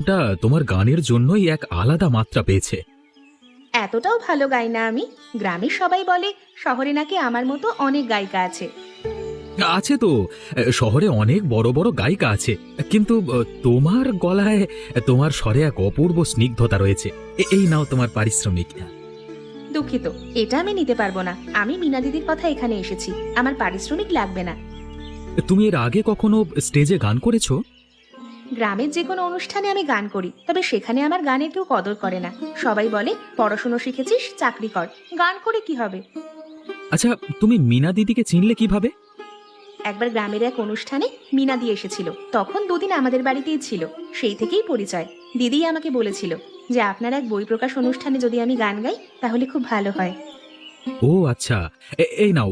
ওটা তোমার গানের জন্যই এক আলাদা মাত্রা পেয়েছে। এতটাও ভালো গাই না আমি। গ্রামের সবাই বলে শহরে নাকি আমার মতো অনেক গায়িকা আছে। আছে তো, শহরে অনেক বড় বড় গায়িকা আছে, কিন্তু তোমার গলায়, তোমার স্বরে এক অপূর্ব স্নিগ্ধতা রয়েছে। এই নাও তোমার পারিশ্রমিক। দুঃখিত, এটা আমি নিতে পারবো না। আমি মিনা দিদির কথা এখানে এসেছি, আমার পারিশ্রমিক লাগবে না। তুমি এর আগে কখনো স্টেজে গান করেছো? গ্রামের যে কোনো অনুষ্ঠানে আমি গান করি, তবে সেখানে আমার গানের কেউ কদর করে না। সবাই বলে পড়াশুনো শিখেছিস, চাকরি কর, গান করে কি হবে। আচ্ছা, তুমি মিনা দিদিকে চিনলে কিভাবে? একবার গ্রামের এক অনুষ্ঠানে মিনা দি এসেছিল, তখন দুদিন আমাদের বাড়িতেই ছিল। সেই থেকেই পরিচয়। দিদি আমাকে বলেছিল যে আপনার এক বই প্রকাশ অনুষ্ঠানে যদি আমি গান গাই তাহলে খুব ভালো হয়। ও আচ্ছা, এই নাও,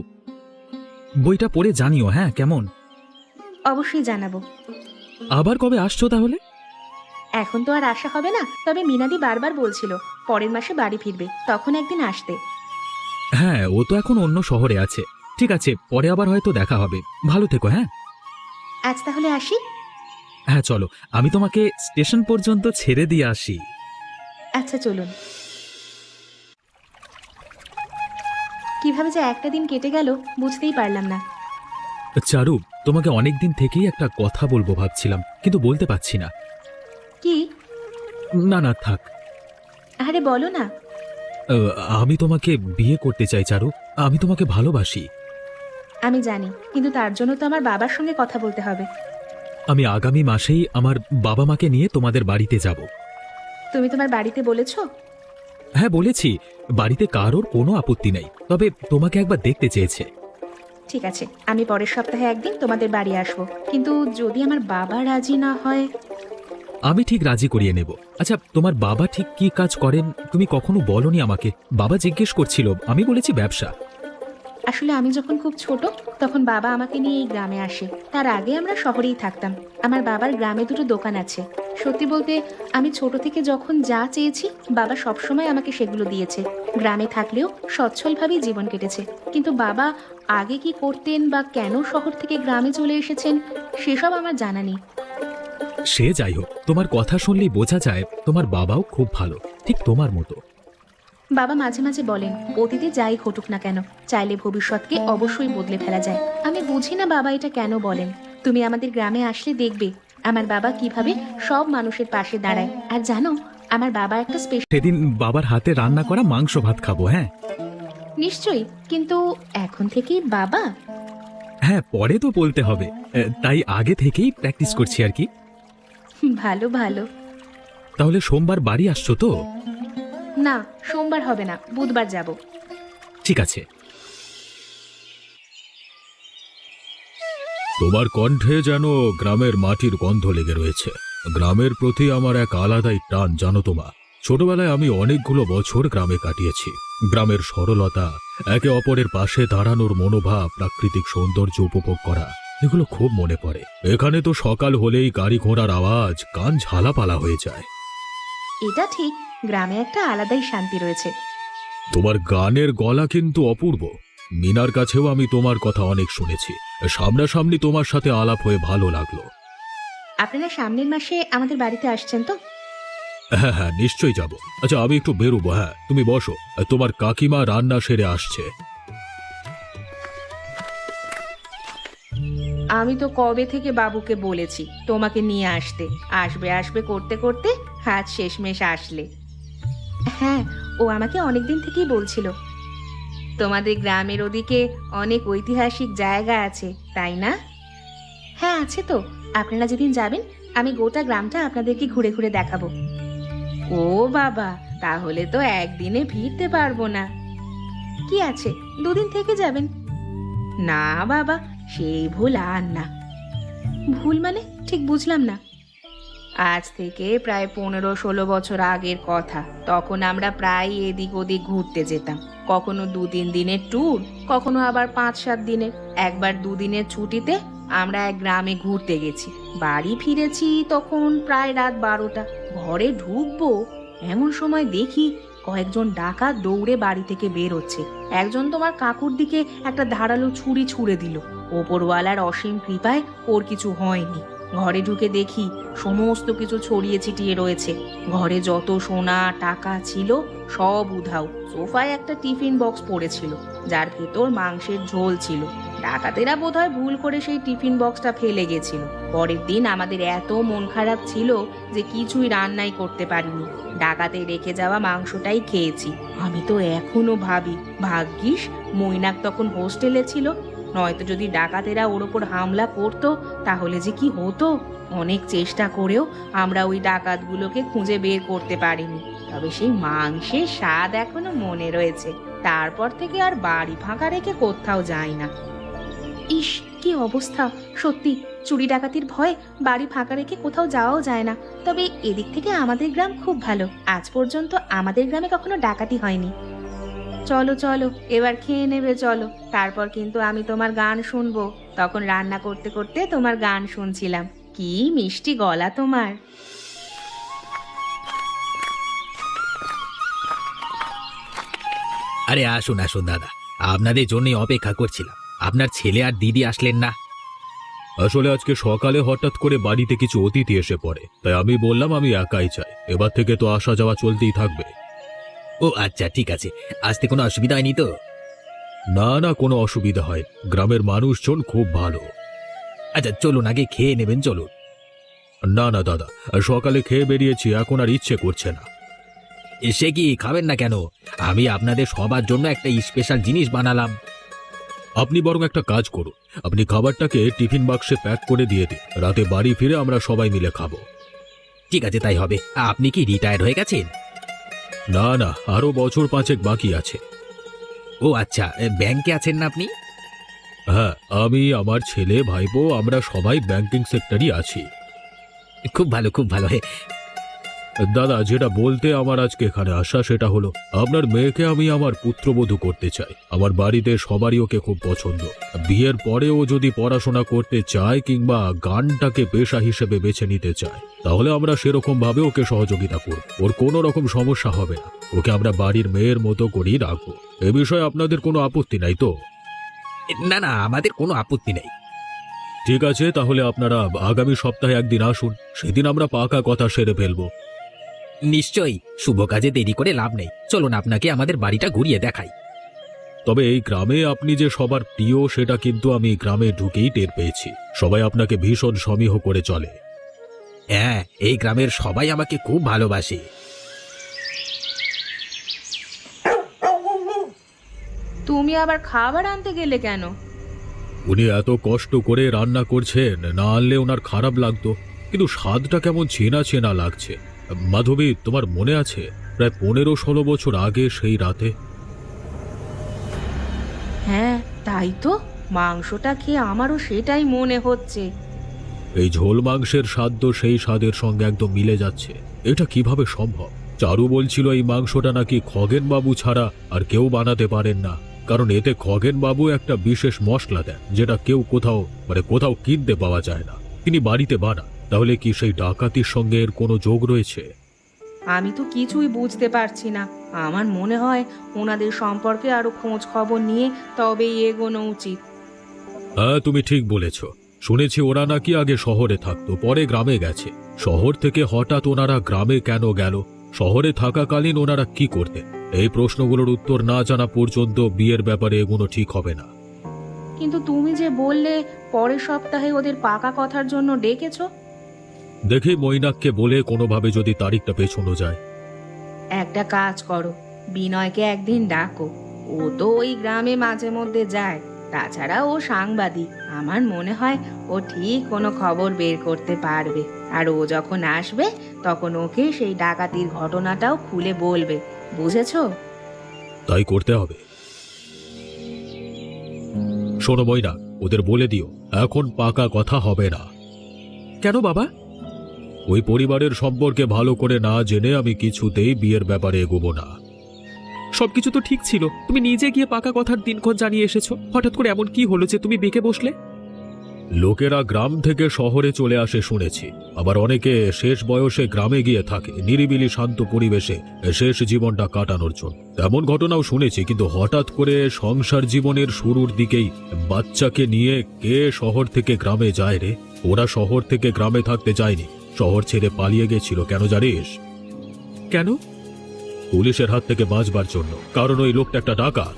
বইটা পড়ে জানিও হ্যাঁ কেমন। অবশ্যই জানাবো। আবার কবে আসছো তাহলে? এখন তো আর আশা হবে না, তবে মিনাদি বারবার বলছিল পরের মাসে বাড়ি ফিরবে, তখন একদিন আসতে। হ্যাঁ, ও তো এখন অন্য শহরে আছে। ঠিক আছে, পরে আবার হয়তো দেখা হবে। ভালো থেকো। হ্যাঁ আজ তাহলে আসি। হ্যাঁ, চলো, আমি তোমাকে স্টেশন পর্যন্ত ছেড়ে দিয়ে আসি। আচ্ছা চলুন। কিভাবে যে একটা দিন কেটে গেল বুঝতেই পারলাম না। চারু, তোমাকে অনেকদিন থেকেই একটা কথা বলবো ভাবছিলাম, কিন্তু বলতে পারছি না। কি? না না, থাক। আরে বলো না। আহ, আমি তোমাকে বিয়ে করতে চাই চারু। আমি তোমাকে ভালোবাসি। আমি জানি, কিন্তু তার জন্য তো আমার বাবার সঙ্গে কথা বলতে হবে। আমি আগামী মাসেই আমার বাবা মাকে নিয়ে তোমাদের বাড়িতে যাব। তুমি তোমার বাড়িতে বলেছো? হ্যাঁ বলেছি, বাড়িতে কারোর কোনো আপত্তি নেই, তবে তোমাকে একবার দেখতে চেয়েছে। ঠিক আছে, আমি পরের সপ্তাহে একদিন তোমাদের বাড়ি আসবো, কিন্তু যদি আমার বাবা রাজি না হয়? আমি ঠিক রাজি করিয়ে নেব। আচ্ছা, তোমার বাবা ঠিক কি কাজ করেন তুমি কখনো বলনি আমাকে। বাবা জিজ্ঞেস করছিল, আমি বলেছি ব্যবসা। আসলে আমি যখন খুব ছোট তখন বাবা আমাকে নিয়ে এই গ্রামে আসে। তার আগে আমরা শহরেই থাকতাম। আমার বাবার গ্রামে দুটো দোকান আছে। সত্যি বলতে আমি ছোট থেকে যখন যা চেয়েছি বাবা সবসময় আমাকে সেগুলো দিয়েছে। গ্রামে থাকলেও সচ্ছলভাবেই জীবন কেটেছে। কিন্তু বাবা আগে কি করতেন বা কেন শহর থেকে গ্রামে চলে এসেছেন সেসব আমার জানা নেই। সে যাই হোক, তোমার কথা শুনলেই বোঝা যায় তোমার বাবাও খুব ভালো, ঠিক তোমার মতো। বাবা মাঝে মাঝে বলেন অতীতে যাই ঘটুক না কেন চাইলে ভবিষ্যৎকে অবশ্যই বদলে ফেলা যায়। আমি বুঝি না বাবা এটা কেন বলেন। তুমি আমাদের গ্রামে আসলে দেখবে আমার বাবা কিভাবে সব মানুষের পাশে দাঁড়ায়। আর জানো, আমার বাবা একটা স্পেশাল। সেদিন বাবার হাতে রান্না করা মাংস ভাত খাবো। হ্যাঁ নিশ্চয়ই, কিন্তু এখন থেকেই বাবা? হ্যাঁ, পরে তো বলতে হবে, তাই আগে থেকেই প্র্যাকটিস করছি আর কি। ভালো ভালো। তাহলে সোমবার বাড়ি আসছো তো? না, সোমবার হবে না, বুধবার যাব। ঠিক আছে। তোমার কণ্ঠে যেন গ্রামের মাটির গন্ধ লেগে রয়েছে। গ্রামের প্রতি আমার এক আলাদাই টান, জানো তো মা। ছোটবেলায় আমি অনেকগুলো বছর গ্রামে কাটিয়েছি। গ্রামের সরলতা, একে অপরের পাশে দাঁড়ানোর মনোভাব, প্রাকৃতিক সৌন্দর্য উপভোগ করা, এগুলো খুব মনে পড়ে। এখানে তো সকাল হলেই গাড়ি ঘোড়ার আওয়াজ, কান ঝালাপালা হয়ে যায়। এটা ঠিক, গ্রামে একটা আলাদাই শান্তি রয়েছে। তোমার গানের গলা কিন্তু অপূর্ব। মিনার কাছেও আমি তোমার কথা অনেক শুনেছি। সামনাসামনি তোমার সাথে আলাপ হয়ে ভালো লাগলো। আপনারা সামনের মাসে আমাদের বাড়িতে আসছেন তো? হ্যাঁ হ্যাঁ, নিশ্চয়ই যাব। আচ্ছা, আমি একটু বেরোবো। হ্যাঁ, তুমি বসো, তোমার কাকিমা রান্না সেরে আসছে। আমি তো কবে থেকে বাবুকে বলেছি তোমাকে নিয়ে আসতে। আসবে আসবে করতে করতে আজ শেষমেশ আসলে। হ্যাঁ, ও আমাকে অনেকদিন থেকেই বলছিল। তোমাদের গ্রামের ওদিকে অনেক ঐতিহাসিক জায়গা আছে, তাই না? হ্যাঁ আছে তো। আপনারা যেদিন যাবেন আমি গোটা গ্রামটা আপনাদেরকে ঘুরে ঘুরে দেখাবো। ও বাবা, তাহলে তো একদিনে ফিরতে পারবো না। কি আছে, দুদিন থেকে যাবেন। না বাবা, সেই ভুল আর না। ভুল মানে ঠিক বুঝলাম না। আজ থেকে প্রায় 15-16 বছর আগের কথা। তখন আমরা প্রায় এদিক ওদিক ঘুরতে যেতাম। কখনো 2-3 দিনের ট্যুর, কখনো আবার 5-7 দিনের। একবার 2 দিনের ছুটিতে আমরা এক গ্রামে ঘুরতে গেছি। বাড়ি ফিরেছি তখন প্রায় রাত 12টা। ঘরে ঢুকবো এমন সময় দেখি কয়েকজন ডাকাত দৌড়ে বাড়ি থেকে বের হচ্ছে। একজন তোমার কাকুর দিকে একটা ধারালো ছুরি ছুঁড়ে দিল। ওপরওয়ালার অসীম কৃপায় ওর কিছু হয়নি। ঘরে ঢুকে দেখি সমস্ত কিছু ছড়িয়ে ছিটিয়ে রয়েছে। ঘরে যত সোনা টাকা ছিল সব উধাও। সোফায় একটা টিফিন বক্স পড়েছিল, যার ভেতর মাংসের ঝোল ছিল। ডাকাতেরা বোধহয় ভুল করে সেই টিফিন বক্সটা ফেলে গেছিল। পরের দিন আমাদের এত মন খারাপ ছিল যে কিছুই রান্নাই করতে পারিনি। ডাকাতে রেখে যাওয়া মাংসটাই খেয়েছি। আমি তো এখনো ভাবি, ভাগ্যিস মৈনাক তখন হোস্টেলে ছিল, নয়তো যদি ডাকাতেরা ওর ওপর হামলা করতো তাহলে যে কি হতো। অনেক চেষ্টা করেও আমরা ওই ডাকাতগুলোকে খুঁজে বের করতে পারিনি। তবে সেই মাংসের স্বাদ এখনো মনে রয়েছে। তারপর থেকে আর বাড়ি ফাঁকা রেখে কোথাও যাই না। ইস, কি অবস্থা! সত্যি চুরি ডাকাতির ভয়ে বাড়ি ফাঁকা রেখে কোথাও যাওয়াও যায় না। তবে এদিক থেকে আমাদের গ্রাম খুব ভালো। আজ পর্যন্ত আমাদের গ্রামে কখনো ডাকাতি হয়নি। চলো চলো, এবার খেয়ে নেবে চলো। তারপর কিন্তু আমি তোমার গান শুনবো। তখন রান্না করতে করতে তোমার গান শুনছিলাম। কি মিষ্টি গলা তোমার! আরে আসুন আসুন দাদা, আপনাদের জন্যই অপেক্ষা করছিলাম। আপনার ছেলে আর দিদি আসলেন না? আসলে আজকে সকালে হঠাৎ করে বাড়িতে কিছু অতিথি এসে পড়ে, তাই আমি বললাম আমি একাই চাই। এবার থেকে তো আসা যাওয়া চলতেই থাকবে। ও আচ্ছা, ঠিক আছে। আসতে কোনো অসুবিধা হয়নি তো? না না, কোনো অসুবিধা হয়। গ্রামের মানুষজন খুব ভালো। আচ্ছা চলুন, আগে খেয়ে নেবেন, চলুন। না না দাদা, সকালে খেয়ে বেরিয়েছি, এখন আর ইচ্ছে করছে না। সে কি, খাবেন না কেন? আমি আপনাদের সবার জন্য একটা স্পেশাল জিনিস বানালাম। আপনি বরং একটা কাজ করুন, আপনি খাবারটাকে টিফিন বাক্সে প্যাক করে দিয়ে দিন। রাতে বাড়ি ফিরে আমরা সবাই মিলে খাবো। ঠিক আছে, তাই হবে। আপনি কি রিটায়ার্ড হয়ে গেছেন? না না, আরো বছর 5 বাকি আছে। ও আচ্ছা, ব্যাংকে আছেন না আপনি? হ্যাঁ, আমি, আমার ছেলে, ভাইপো, আমরা সবাই ব্যাংকিং সেক্টরই আছি। খুব ভালো, খুব ভালো। দাদা, যেটা বলতে আমার আজকে এখানে আসা সেটা হলো, আপনার মেয়েকে আমি আমার পুত্রবধূ করতে চাই। আমার বাড়িতে সবারই ওকে খুব পছন্দ। বিয়ের পরে ও যদি পড়াশোনা করতে চায় কিংবা গানটাকে পেশা হিসেবে বেছে নিতে চায়, তাহলে আমরা সেরকম ভাবে ওকে সহযোগিতা করব। ওর কোনো রকম সমস্যা হবে না। ওকে আমরা বাড়ির মেয়ের মতো করেই রাখবো। এ বিষয়ে আপনাদের কোনো আপত্তি নাই তো? না না, আমাদের কোনো আপত্তি নেই। ঠিক আছে, তাহলে আপনারা আগামী সপ্তাহে একদিন আসুন, সেদিন আমরা পাকা কথা সেরে ফেলবো। নিশ্চয়ই, শুভ কাজে দেরি করে লাভ নেই। চলুন আপনাকে আমাদের বাড়িটা ঘুরিয়ে দেখাই। তবে এই গ্রামে আপনি যে সবার প্রিয় সেটা কিন্তু আমি গ্রামে ঢুকেই টের পেয়েছি। সবাই আপনাকে ভীষণ সমীহ করে চলে। হ্যাঁ, এই গ্রামের সবাই আমাকে খুব ভালোবাসে। তুমি আবার খাবার আনতে গেলে কেন? উনি এত কষ্ট করে রান্না করছেন, না আনলে ওনার খারাপ লাগতো, কিন্তু স্বাদটা কেমন চেনা চেনা লাগছে। মাধবী, তোমার মনে আছে প্রায় 15-16 বছর আগে সেই রাতে? হ্যাঁ তাই তো, মাংসটা খেয়ে আমারও সেটাই মনে হচ্ছে। এই ঝোল মাংসের স্বাদ তো সেই স্বাদের সঙ্গে একদম মিলে যাচ্ছে। এটা কিভাবে সম্ভব? চারু বলছিল এই মাংসটা নাকি খগেন বাবু ছাড়া আর কেউ বানাতে পারেন না, কারণ এতে খগেন বাবু একটা বিশেষ মশলা দেন, যেটা কেউ কোথাও কিনতে পাওয়া যায় না। তিনি বাড়িতে বানান। তাহলে কি সেই ডাকাতির সঙ্গে এর কোনো যোগ রয়েছে? আমি তো কিছুই বুঝতে পারছি না। আমার মনে হয় ওনাদের সম্পর্কে আরো খোঁজ খবর নিয়ে তবেই এগোনো উচিত। হ্যাঁ, তুমি ঠিক বলেছ। শুনেছি ওরা নাকি আগে শহরে থাকতো, পরে গ্রামে গেছে। শহর থেকে হঠাৎ ওনারা গ্রামে কেন গেল? শহরে থাকাকালীন ওনারা কি করতেন? এই প্রশ্নগুলোর উত্তর না জানা পর্যন্ত বিয়ের ব্যাপারে এগোনো ঠিক হবে না। কিন্তু তুমি যে বললে পরের সপ্তাহে ওদের পাকা কথার জন্য ডেকেছো। দেখি মৈনাককে বলে কোনোভাবে যদি তারিখটা পেছানো যায়। একটা কাজ করো, বিনয়কে একদিন ডাকো। ও তো ওই গ্রামে মাঝে মধ্যে যায়। তাছাড়া ও সাংবাদিক, আমার মনে হয় ও ঠিক কোনো খবর বের করতে পারবে। আর ও যখন আসবে তখন ওকে সেই ডাকাতির ঘটনাটাও খুলে বলবে, বুঝেছো? তাই করতে হবে। শোনো মৈনাক, ওদের বলে দিও এখন পাকা কথা হবে না। কেন বাবা? ওই পরিবারের সম্পর্কে ভালো করে না জেনে আমি কিছুতেই বিয়ের ব্যাপারে এগোবো না। সবকিছু তো ঠিক ছিল, তুমি নিজে গিয়ে পাকা কথার দিনক্ষণ জানিয়ে এসেছো। হঠাৎ করে এমন কি হলো যে তুমি বেঁকে বসলে? লোকেরা গ্রাম থেকে শহরে চলে আসে শুনেছি, আবার অনেকে শেষ বয়সে গ্রামে গিয়ে থাকে নিরিবিলি শান্ত পরিবেশে শেষ জীবনটা কাটানোর জন্য। তেমন ঘটনাও শুনেছি, কিন্তু হঠাৎ করে সংসার জীবনের শুরুর দিকেই বাচ্চাকে নিয়ে কে শহর থেকে গ্রামে যায় রে? ওরা শহর থেকে গ্রামে থাকতে চায়নি, শহর ছেড়ে পালিয়ে গেছিল। কেন জানিস? কেন? পুলিশের হাত থেকে বাঁচবার জন্য, কারণ ওই লোকটা একটা ডাকাত।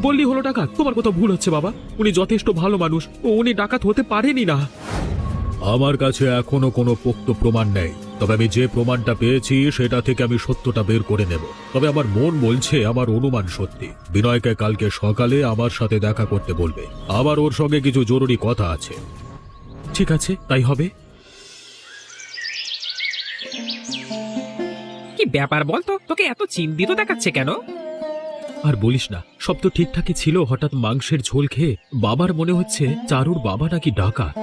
বললি হলো ডাকাত? তোমার কথা ভুল হচ্ছে বাবা, উনি যথেষ্ট ভালো মানুষ, উনি ডাকাত হতে পারেনি না। আমার কাছে এখনো কোনো পোক্ত প্রমাণ নেই, তবে আমি যে প্রমাণটা পেয়েছি সেটা থেকে আমি সত্যটা বের করে নেব। তবে আমার মন বলছে আমার অনুমান সত্যি। বিনয়কে কালকে সকালে আমার সাথে দেখা করতে বলবে, আবার ওর সঙ্গে কিছু জরুরি কথা আছে। ঠিক আছে, তাই হবে। কি ব্যাপার বলতো, তোকে এত চিন্তিত দেখাচ্ছে কেন? আর বলিস না, সব তো ঠিকঠাকই ছিল, হঠাৎ মাংসের ঝোল খেয়ে বাবার মনে হচ্ছে চারুর বাবা নাকি ডাকাত।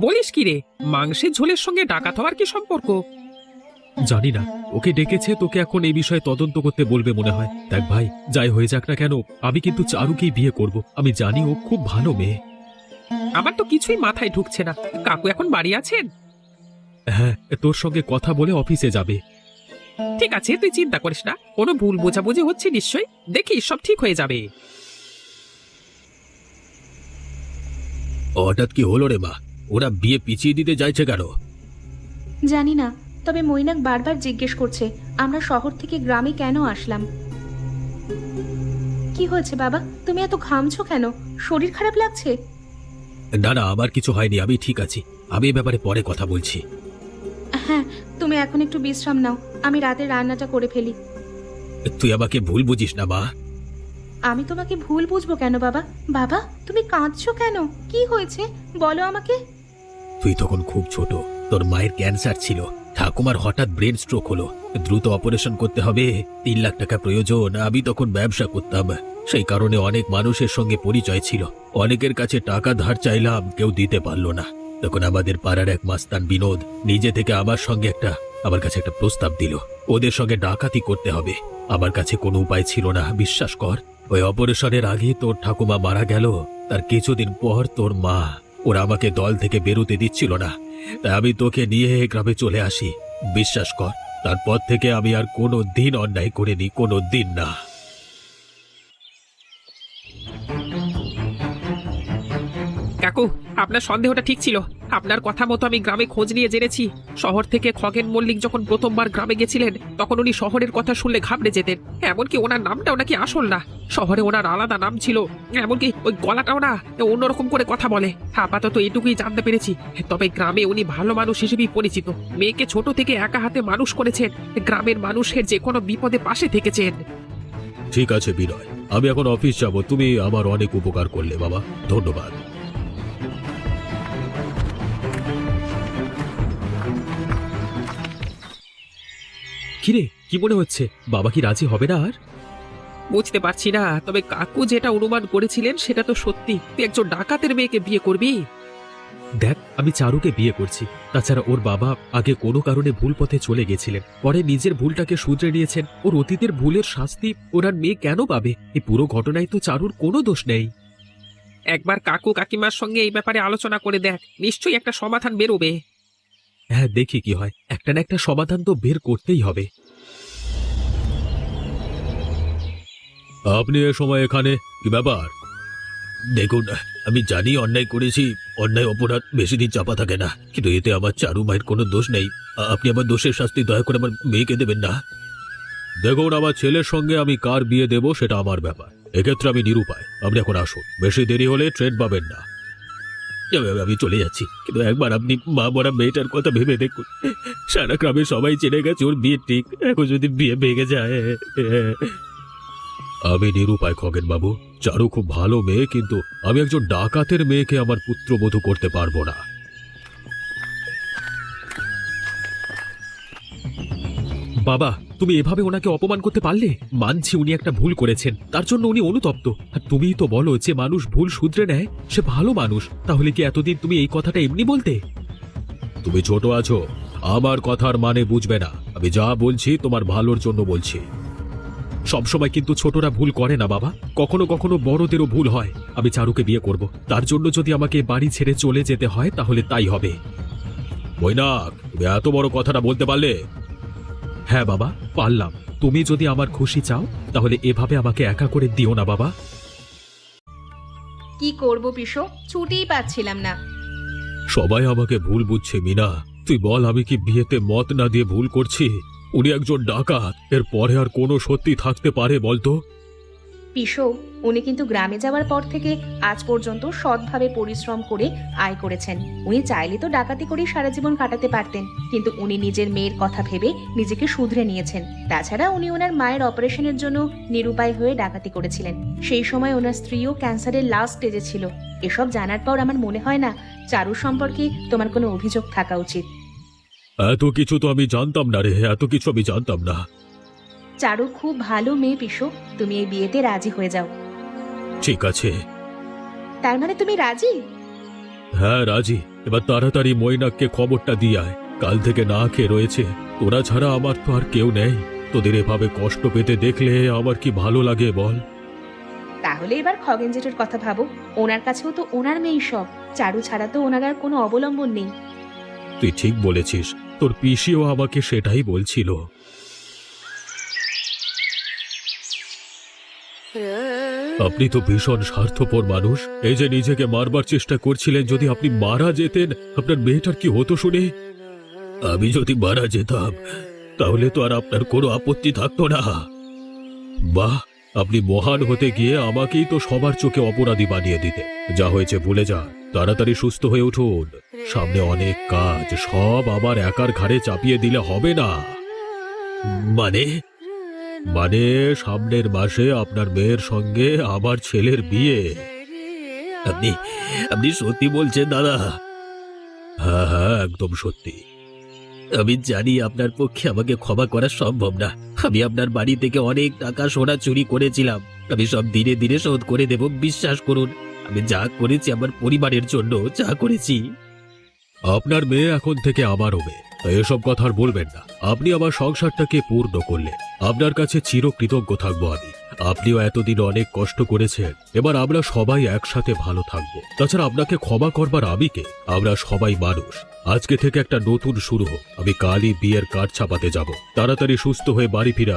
বলিস কি রে, মাংসের ঝোলের সঙ্গে ডাকাত হওয়ার কি সম্পর্ক? জানি না, ওকে ডেকেছে, তোকে এখন এই বিষয়ে তদন্ত করতে বলবে মনে হয়। দেখ ভাই, যাই হয়ে যাক না কেন, আমি কিন্তু চারুকেই বিয়ে করব। আমি জানি ও খুব ভালো মেয়ে। আমার তো কিছুই মাথায় ঢুকছে না। কাকু এখন বাড়ি আছেন? হ্যাঁ, তোর সঙ্গে কথা বলে অফিসে যাবে। ঠিক আছে, তুই চিন্তা করিস না, কোনো ভুল বোঝাবুঝি হচ্ছে নিশ্চয়ই, দেখিস সব ঠিক হয়ে যাবে। হঠাৎ কি হলো রে মা? ওরা বিয়ে পিছিয়ে দিতে চাইছে কেন? জানি না, তবে মৈনাক বারবার জিজ্ঞেস করছে আমরা শহর থেকে গ্রামে কেন আসলাম। কি হয়েছে বাবা, তুমি এত ঘামছো কেন? শরীর খারাপ লাগছে? না না, আমার কিছু হয়নি, আমি ঠিক আছি। আমি এ ব্যাপারে পরে কথা বলছি। হ্যাঁ, তুমি এখন একটু বিশ্রাম নাও, আমি রাতে রান্নাটা করে ফেলি। তুই আমাকে ভুল বুঝিস না মা। আমি তোমাকে ভুল বুঝবো কেন বাবা? বাবা, তুমি কাঁদছো কেন? কি হয়েছে বলো আমাকে। তুই তখন খুব ছোট, তোর মায়ের ক্যান্সার ছিল, ঠাকুমার হঠাৎ ব্রেন স্ট্রোক হলো, দ্রুত অপারেশন করতে হবে, 3 লাখ টাকা প্রয়োজন। আমি তখন ব্যবসা করতাম, সেই কারণে অনেক মানুষের সঙ্গে পরিচয় ছিল। অনেকের কাছে টাকা ধার চাইলাম, কেউ দিতে পারলো না। তখন আমাদের পাড়ার এক মাস্তান বিনোদ নিজে থেকে আমার কাছে একটা প্রস্তাব দিল, ওদের সঙ্গে ডাকাতি করতে হবে। আমার কাছে কোনো উপায় ছিল না, বিশ্বাস কর। ওই অপারেশনের আগে তোর ঠাকুমা মারা গেল, তার কিছুদিন পর তোর মা। ওরা আমাকে দল থেকে বেরোতে দিচ্ছিল না, তাই আমি তোকে নিয়ে গ্রামে চলে আসি। বিশ্বাস কর, তারপর থেকে আমি আর কোনো দিন অন্যায় করিনি, কোনো দিন না। কাকু, আপনার সন্দেহটা ঠিক ছিল। আপনার কথা মতো আমি গ্রামে খোঁজ নিয়ে জেনেছি, শহর থেকে খগেন মল্লিক যখন প্রথমবার গ্রামে গেছিলেন তখন উনি শহরের কথা শুনলে ঘাবড়ে যেতেন। এমনকি ওনার নামটাও নাকি আসল না, শহরে ওনার আলাদা নাম ছিল। এমনকি ওই গলাটাও না অন্যরকম করে কথা বলে। আপাতত এটুকুই জানতে পেরেছি। তবে গ্রামে উনি ভালো মানুষ হিসেবেই পরিচিত। মেয়েকে ছোট থেকে একা হাতে মানুষ করেছেন, গ্রামের মানুষের যে কোনো বিপদে পাশে থেকেছেন। ঠিক আছে বিনয়, আমি এখন অফিস যাব। তুমি আমার অনেক উপকার করলে বাবা, ধন্যবাদ। কিরে, কি মনে হচ্ছে, বাবা কি রাজি হবে না আর? বুঝতে পারছি না, তবে কাকু যেটা অনুমান করেছিলেন সেটা তো সত্যি। তুই একজন ডাকাতের মেয়েকে বিয়ে করবি? দেখ, আমি চারুকে বিয়ে করছি। তাছাড়া ওর বাবা আগে কোনো কারণে ভুল পথে চলে গেছিলেন, পরে নিজের ভুলটাকে শুধরে নিয়েছেন। ওর অতীতের ভুলের শাস্তি ওনার মেয়ে কেন পাবে? এই পুরো ঘটনায় তো চারুর কোনো দোষ নেই। একবার কাকু কাকিমার সঙ্গে এই ব্যাপারে আলোচনা করে দেখ, নিশ্চয়ই একটা সমাধান বেরোবে। হ্যাঁ, দেখি কি হয়, একটা না একটা সমাধান তো বের করতেই হবে। আপনি এ সময় এখানে, কি ব্যাপার? দেখুন, আমি জানি অন্যায় করেছি, অন্যায় অপরাধ বেশি দিন চাপা থাকে না, কিন্তু এতে আমার চারু মায়ের কোনো দোষ নেই। আপনি আমার দোষের শাস্তি দয়া করে আমার মেয়েকে দেবেন না। দেখুন, আমার ছেলের সঙ্গে আমি কার বিয়ে দেব সেটা আমার ব্যাপার, এক্ষেত্রে আমি নিরুপায়। আপনি এখন আসুন, বেশি দেরি হলে ট্রেন পাবেন না। আমি চলে যাচ্ছি, কিন্তু একবার আপনি মা মরা মেয়েটার কথা ভেবে দেখুন। সারা গ্রামে সবাই জেনে গেছে ওর বিয়ে ঠিক, এখন যদি বিয়ে ভেঙে যায়। আমি নিরুপায় খগেন বাবু। চারু খুব ভালো মেয়ে, কিন্তু আমি একজন ডাকাতের মেয়েকে আমার পুত্রবধূ করতে পারবো না। বাবা, তুমি এভাবে ওনাকে অপমান করতে পারলে? মানছি উনি একটা ভুল করেছেন, তার জন্য উনি অনুতপ্ত। আর তুমিই তো বলো যে মানুষ ভুল শুধরে নেয়, সে ভালো মানুষ। তাহলে কি এতদিন তুমি এই কথাটা এমনি বলতে? তুমি ছোট আছো, আমার কথার মানে বুঝবে না। আমি যা বলছি তোমার ভালোর জন্য বলছি। সবসময় কিন্তু ছোটরা ভুল করে না বাবা, কখনো কখনো বড়দেরও ভুল হয়। আমি চারুকে বিয়ে করব, তার জন্য যদি আমাকে বাড়ি ছেড়ে চলে যেতে হয় তাহলে তাই হবে। মৈনাক, তুমি এত বড় কথাটা বলতে পারলে? হ্যাঁ বাবা, পারলাম। তুমি যদি আমার খুশি চাও তাহলে এভাবে আমাকে একা করে দিও না বাবা। কি করব পিসো, ছুটিই পাচ্ছিলাম না। সবাই আমাকে ভুল বুঝছে মিনা। তুই বল, আমি কি বিয়েতে মত না দিয়ে ভুল করছি? উনি একজন ডাকাত, এর পরে আর কোনো সত্যি থাকতে পারে বলতো? পিসো, উনি কিন্তু গ্রামে যাওয়ার পর থেকে আজ পর্যন্ত সৎভাবে পরিশ্রম করে আয় করেছেন। উনি চাইলে তো ডাকাতি করেই সারা জীবন কাটাতে পারতেন, কিন্তু উনি নিজের মেয়ের কথা ভেবে নিজেকে শুধরে নিয়েছেন। তাছাড়া উনি ওনার মায়ের অপারেশনের জন্য নিরুপায় হয়ে ডাকাতি করেছিলেন। সেই সময় ওনার স্ত্রীও ক্যান্সারের লাস্ট স্টেজে ছিল। এসব জানার পর আমার মনে হয় না চারু সম্পর্কে তোমার কোনো অভিযোগ থাকা উচিত। এত কিছু তো আমি জানতাম না রে, এত কিছু আমি জানতাম না। চারু খুব ভালো মেয়ে পিসো, তুমি এই বিয়েতে রাজি হয়ে যাও। ঠিক আছে। তার মানে তুমি রাজি? হ্যাঁ রাজি। এবার তাড়াতাড়ি মৈনাককে খবরটা দিয়ে আয়। কাল থেকে না খেয়ে রয়েছে। তোরা ছাড়া আমার তো আর কেউ নেই। তোদের এভাবে কষ্ট পেতে দেখলে আমার কি ভালো লাগে বল। তাহলে এবার খগেন জেঠুর কথা ভাবো। ওনার কাছেও তো ওনার মেয়েই সব। চারু ছাড়া তো ওনার আর কোনো অবলম্বন নেই। তুই ঠিক বলেছিস, তোর পিসিও আমাকে সেটাই বলছিল। আপনি তো ভীষণ স্বার্থপর মানুষ। এই যে নিজেকে মারবার চেষ্টা করছিলেন, যদি আপনি মারা যেতেন আপনার মেয়েটার কি হতো শুনে? আমি যদি মারা যেতাম তাহলে তো আর আপনার কোনো আপত্তি থাকতো না। বাহ, আপনি মহান হতে গিয়ে আমাকেই তো সবার চোখে অপরাধী বানিয়ে দিতে। যা হয়েছে ভুলে যা, তাড়াতাড়ি সুস্থ হয়ে উঠুন। সামনে অনেক কাজ, সব আবার একার ঘাড়ে চাপিয়ে দিলে হবে না। মানে মানে সামনের মাসে আপনার মেয়ের সঙ্গে আবার ছেলের বিয়ে। আপনি আপনি সত্যি বলছেন দাদা? হ্যাঁ হ্যাঁ, একদম সত্যি। আমি জানি আপনার পক্ষে আমাকে ক্ষমা করা সম্ভব না। আমি আপনার বাড়ি থেকে অনেক টাকা সোনা চুরি করেছিলাম। আমি সব ধীরে ধীরে শোধ করে দেব, বিশ্বাস করুন। আমি যা করেছি আমার পরিবারের জন্য, যা করেছি। আপনার মেয়ে এখন থেকে আমারও মেয়ে, তাই এসব কথা আর বলবেন না। আপনি আমার সংসারটাকে পূর্ণ করলে আপনার কাছে চিরকৃতজ্ঞ থাকবো আমি। আপনিও এতদিন অনেক কষ্ট করেছেন। এবার আমরা সবাই একসাথে ভালো থাকবো। তাছাড়া আপনাকে ক্ষমা করবার আমি কে? আমরা সবাই মানুষ। আজকে থেকে একটা নতুন শুরু হোক। আমি কালই বিয়ের কার্ড ছাপাতে যাব। তাড়াতাড়ি সুস্থ হয়ে বাড়ি ফিরে